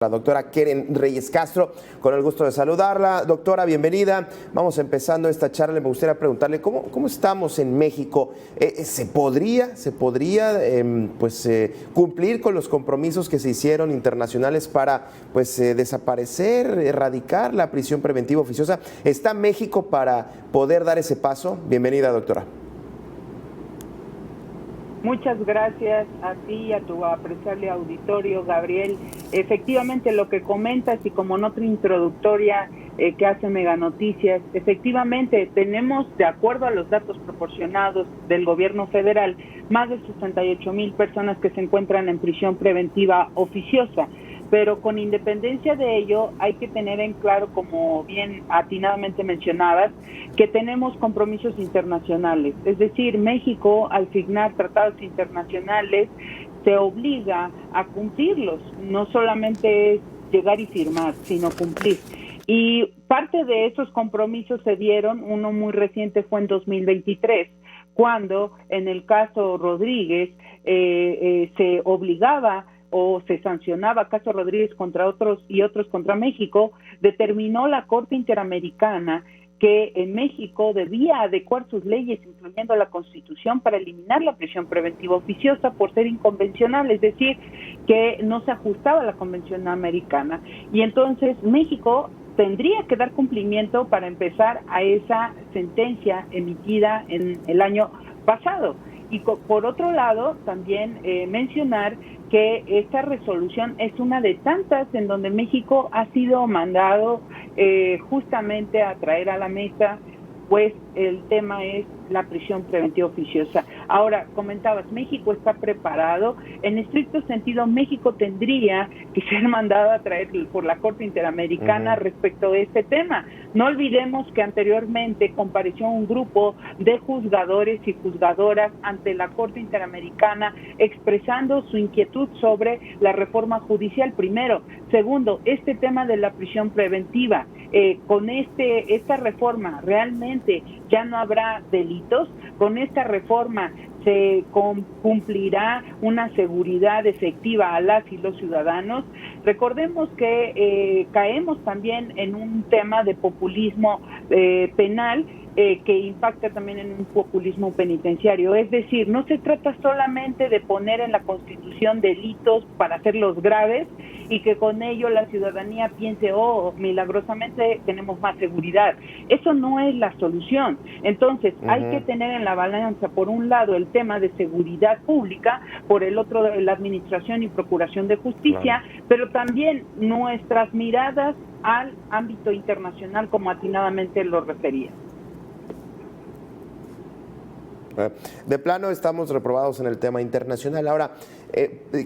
La doctora Keren Reyes Castro, con el gusto de saludarla. Doctora, bienvenida. Vamos empezando esta charla. Me gustaría preguntarle cómo estamos en México. ¿Se podría cumplir con los compromisos que se hicieron internacionales para desaparecer, erradicar la prisión preventiva oficiosa? ¿Está México para poder dar ese paso? Bienvenida, doctora. Muchas gracias a ti y a tu apreciable auditorio, Gabriel. Efectivamente, lo que comentas y como nota introductoria que hace Mega Noticias, efectivamente tenemos, de acuerdo a los datos proporcionados del gobierno federal, más de 68,000 personas que se encuentran en prisión preventiva oficiosa. Pero con independencia de ello, hay que tener en claro, como bien atinadamente mencionabas, que tenemos compromisos internacionales. Es decir, México, al signar tratados internacionales, se obliga a cumplirlos. No solamente es llegar y firmar, sino cumplir. Y parte de esos compromisos se dieron, uno muy reciente fue en 2023, cuando en el caso Rodríguez se obligaba o se sancionaba caso Rodríguez contra otros y otros contra México, determinó la Corte Interamericana que en México debía adecuar sus leyes, incluyendo la Constitución, para eliminar la prisión preventiva oficiosa por ser inconvencional, es decir, que no se ajustaba a la Convención Americana. Y entonces México tendría que dar cumplimiento para empezar a esa sentencia emitida en el año pasado. Y por otro lado, también mencionar que esta resolución es una de tantas en donde México ha sido mandado justamente a traer a la mesa, pues el tema es la prisión preventiva oficiosa. Ahora, comentabas, México está preparado. En estricto sentido, México tendría que ser mandado a traer por la Corte Interamericana respecto de este tema. No olvidemos que anteriormente compareció un grupo de juzgadores y juzgadoras ante la Corte Interamericana expresando su inquietud sobre la reforma judicial, primero. Segundo, este tema de la prisión preventiva. Con esta reforma realmente ya no habrá delitos. Con esta reforma se cumplirá una seguridad efectiva a las y los ciudadanos. Recordemos que caemos también en un tema de populismo penal que impacta también en un populismo penitenciario. Es decir, no se trata solamente de poner en la Constitución delitos para hacerlos graves y que con ello la ciudadanía piense, milagrosamente tenemos más seguridad. Eso no es la solución. Entonces, hay que tener en la balanza, por un lado, el tema de seguridad pública, por el otro, la administración y procuración de justicia, pero también nuestras miradas al ámbito internacional, como atinadamente lo refería. De plano estamos reprobados en el tema internacional. Ahora,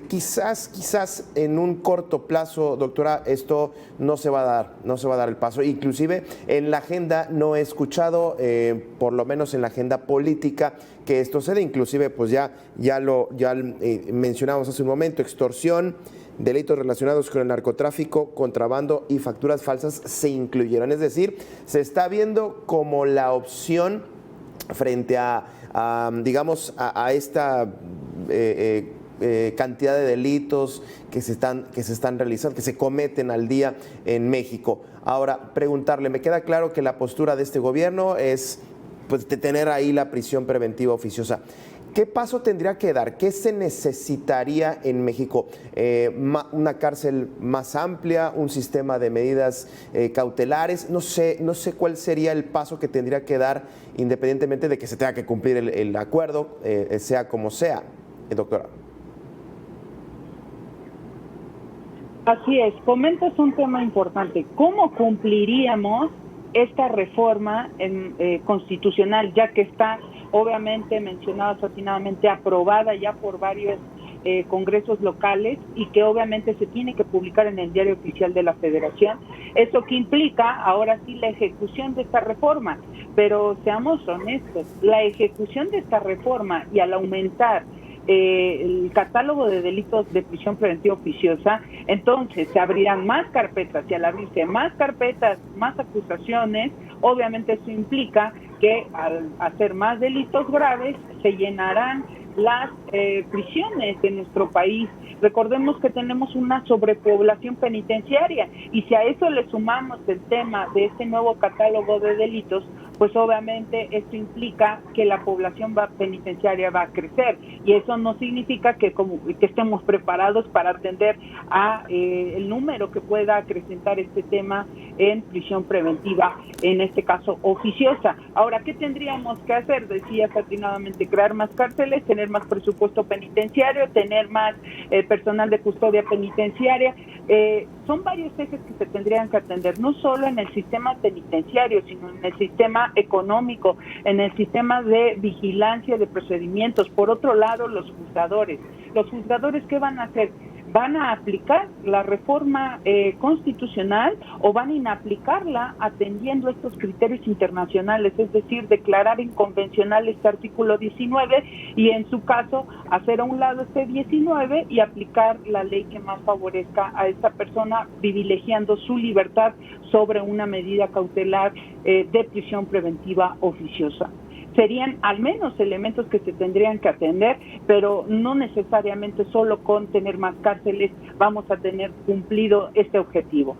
quizás en un corto plazo, doctora, esto no se va a dar el paso. Inclusive en la agenda no he escuchado, por lo menos en la agenda política, que esto se dé. Inclusive, pues ya mencionamos hace un momento, extorsión, delitos relacionados con el narcotráfico, contrabando y facturas falsas se incluyeron. Es decir, se está viendo como la opción frente a esta cantidad de delitos que se están realizando, que se cometen al día en México. Ahora, preguntarle, me queda claro que la postura de este gobierno es de tener ahí la prisión preventiva oficiosa. ¿Qué paso tendría que dar? ¿Qué se necesitaría en México? ¿Una cárcel más amplia? ¿Un sistema de medidas cautelares? No sé cuál sería el paso que tendría que dar, independientemente de que se tenga que cumplir el acuerdo, sea como sea, doctora. Así es, comentas un tema importante. ¿Cómo cumpliríamos esta reforma constitucional, ya que está obviamente mencionada atinadamente, aprobada ya por varios congresos locales y que obviamente se tiene que publicar en el Diario Oficial de la Federación? Eso que implica ahora sí la ejecución de esta reforma, pero seamos honestos, la ejecución de esta reforma y al aumentar el catálogo de delitos de prisión preventiva oficiosa, entonces se abrirán más carpetas, y al abrirse más carpetas, más acusaciones, obviamente eso implica que al hacer más delitos graves se llenarán las prisiones de nuestro país. Recordemos que tenemos una sobrepoblación penitenciaria y si a eso le sumamos el tema de este nuevo catálogo de delitos, pues obviamente esto implica que la población penitenciaria va a crecer y eso no significa que estemos preparados para atender a el número que pueda acrecentar este tema en prisión preventiva, en este caso oficiosa. Ahora, ¿qué tendríamos que hacer? Decías atinadamente, crear más cárceles, tener más presupuesto penitenciario, tener más personal de custodia penitenciaria. Son varios ejes que se tendrían que atender, no solo en el sistema penitenciario, sino en el sistema económico, en el sistema de vigilancia de procedimientos. Por otro lado, los juzgadores. ¿Los juzgadores qué van a hacer? ¿Van a aplicar la reforma constitucional o van a inaplicarla atendiendo estos criterios internacionales? Es decir, declarar inconvencional este artículo 19 y en su caso hacer a un lado este 19 y aplicar la ley que más favorezca a esta persona, privilegiando su libertad sobre una medida cautelar de prisión preventiva oficiosa. Serían al menos elementos que se tendrían que atender, pero no necesariamente solo con tener más cárceles vamos a tener cumplido este objetivo.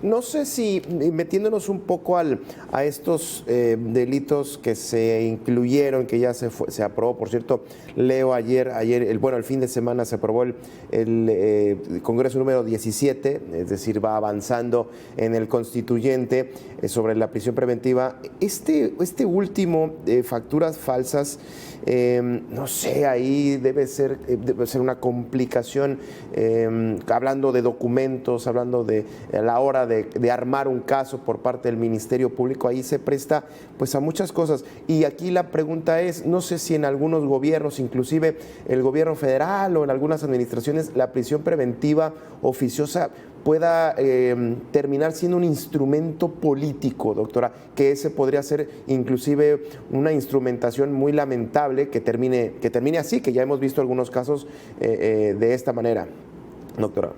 No sé si, metiéndonos un poco a estos delitos que se incluyeron, que ya se aprobó, por cierto, leo el fin de semana se aprobó el Congreso número 17, es decir, va avanzando en el constituyente sobre la prisión preventiva. Este último, facturas falsas, no sé, ahí debe ser una complicación, hablando de documentos, hablando de a la hora de armar un caso por parte del Ministerio Público, ahí se presta pues a muchas cosas. Y aquí la pregunta es, no sé si en algunos gobiernos, inclusive el gobierno federal o en algunas administraciones, la prisión preventiva oficiosa pueda terminar siendo un instrumento político, doctora, que ese podría ser inclusive una instrumentación muy lamentable que termine así, que ya hemos visto algunos casos de esta manera, doctora.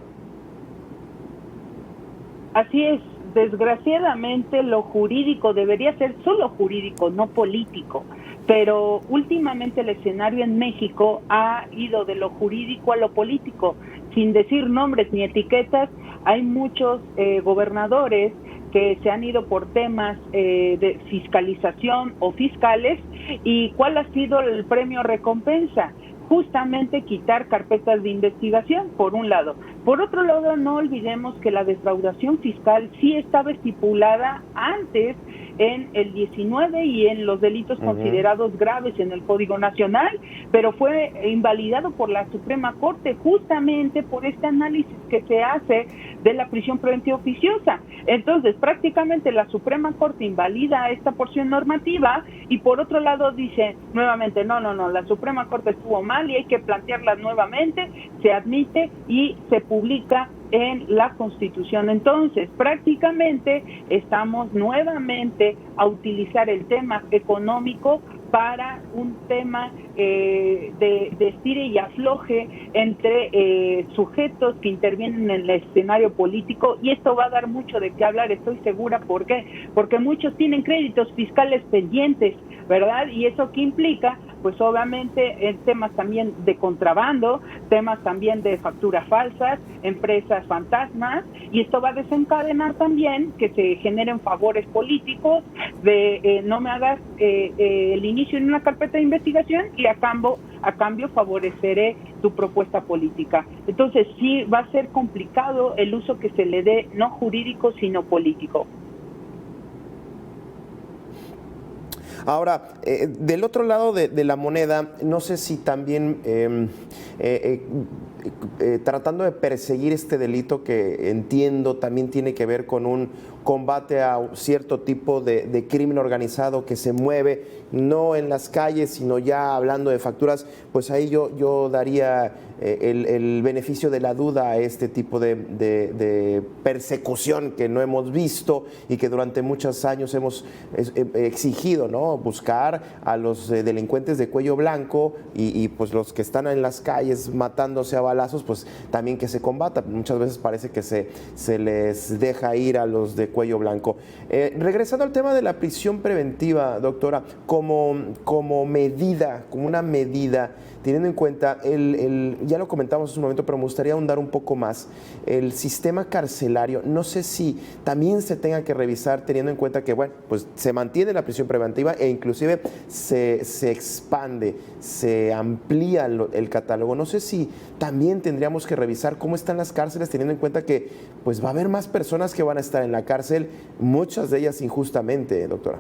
Así es, desgraciadamente lo jurídico debería ser solo jurídico, no político, pero últimamente el escenario en México ha ido de lo jurídico a lo político, sin decir nombres ni etiquetas. Hay muchos gobernadores que se han ido por temas de fiscalización o fiscales, y ¿cuál ha sido el premio recompensa? Justamente quitar carpetas de investigación, por un lado. Por otro lado, no olvidemos que la defraudación fiscal sí estaba estipulada antes en el 19 y en los delitos considerados graves en el Código Nacional, pero fue invalidado por la Suprema Corte justamente por este análisis que se hace de la prisión preventiva oficiosa. Entonces, prácticamente la Suprema Corte invalida esta porción normativa y por otro lado dice nuevamente, no, la Suprema Corte estuvo mal y hay que plantearla nuevamente, se admite y se publica en la Constitución. Entonces, prácticamente estamos nuevamente a utilizar el tema económico para un tema de estire y afloje entre sujetos que intervienen en el escenario político, y esto va a dar mucho de qué hablar, estoy segura. ¿Por qué? Porque muchos tienen créditos fiscales pendientes, ¿verdad? Y eso qué implica, pues obviamente en temas también de contrabando, temas también de facturas falsas, empresas fantasmas, y esto va a desencadenar también que se generen favores políticos de no me hagas el inicio en una carpeta de investigación y a cambio favoreceré tu propuesta política. Entonces sí va a ser complicado el uso que se le dé, no jurídico sino político. Ahora, del otro lado de la moneda, no sé si también tratando de perseguir este delito, que entiendo también tiene que ver con un combate a cierto tipo de crimen organizado que se mueve no en las calles, sino ya hablando de facturas, pues ahí yo daría el beneficio de la duda a este tipo de persecución que no hemos visto y que durante muchos años hemos exigido, ¿no? Buscar a los delincuentes de cuello blanco y pues los que están en las calles matándose a balazos, pues también que se combata. Muchas veces parece que se les deja ir a los de cuello blanco. Regresando al tema de la prisión preventiva, doctora, como medida, como una medida, teniendo en cuenta, ya lo comentamos hace un momento, pero me gustaría ahondar un poco más, el sistema carcelario, no sé si también se tenga que revisar teniendo en cuenta que, bueno, pues se mantiene la prisión preventiva e inclusive se expande, se amplía el catálogo. No sé si también tendríamos que revisar cómo están las cárceles teniendo en cuenta que pues va a haber más personas que van a estar en la cárcel, muchas de ellas injustamente, doctora.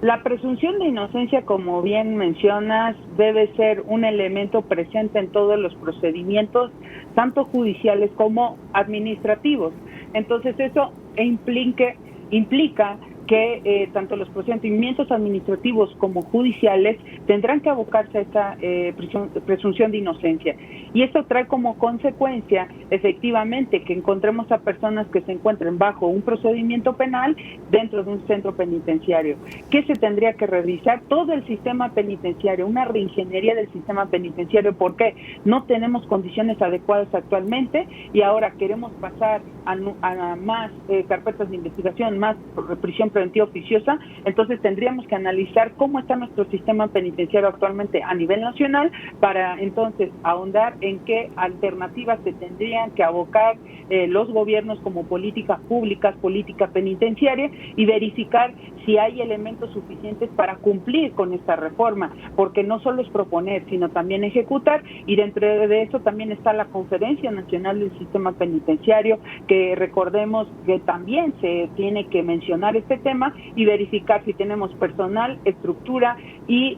La presunción de inocencia, como bien mencionas, debe ser un elemento presente en todos los procedimientos, tanto judiciales como administrativos. Entonces eso implica que tanto los procedimientos administrativos como judiciales tendrán que abocarse a esta presunción de inocencia. Y esto trae como consecuencia, efectivamente, que encontremos a personas que se encuentren bajo un procedimiento penal dentro de un centro penitenciario. ¿Qué se tendría que revisar? Todo el sistema penitenciario, una reingeniería del sistema penitenciario. ¿Por qué? No tenemos condiciones adecuadas actualmente y ahora queremos pasar a más carpetas de investigación, más prisión preventiva oficiosa. Entonces tendríamos que analizar cómo está nuestro sistema penitenciario actualmente a nivel nacional para entonces ahondar en qué alternativas se tendrían que abocar los gobiernos como políticas públicas, política penitenciaria, y verificar si hay elementos suficientes para cumplir con esta reforma, porque no solo es proponer, sino también ejecutar, y dentro de eso también está la Conferencia Nacional del Sistema Penitenciario, que recordemos que también se tiene que mencionar este tema y verificar si tenemos personal, estructura y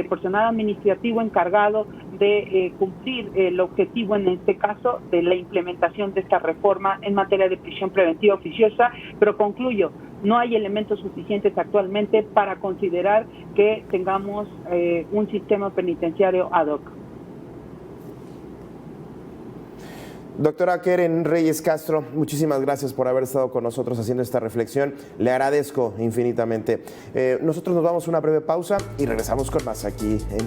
personal administrativo encargado de cumplir el objetivo, en este caso, de la implementación de esta reforma en materia de prisión preventiva oficiosa. Pero concluyo, no hay elementos suficientes actualmente para considerar que tengamos un sistema penitenciario ad hoc. Doctora Keren Reyes Castro, muchísimas gracias por haber estado con nosotros haciendo esta reflexión. Le agradezco infinitamente. Nosotros nos vamos a una breve pausa y regresamos con más aquí en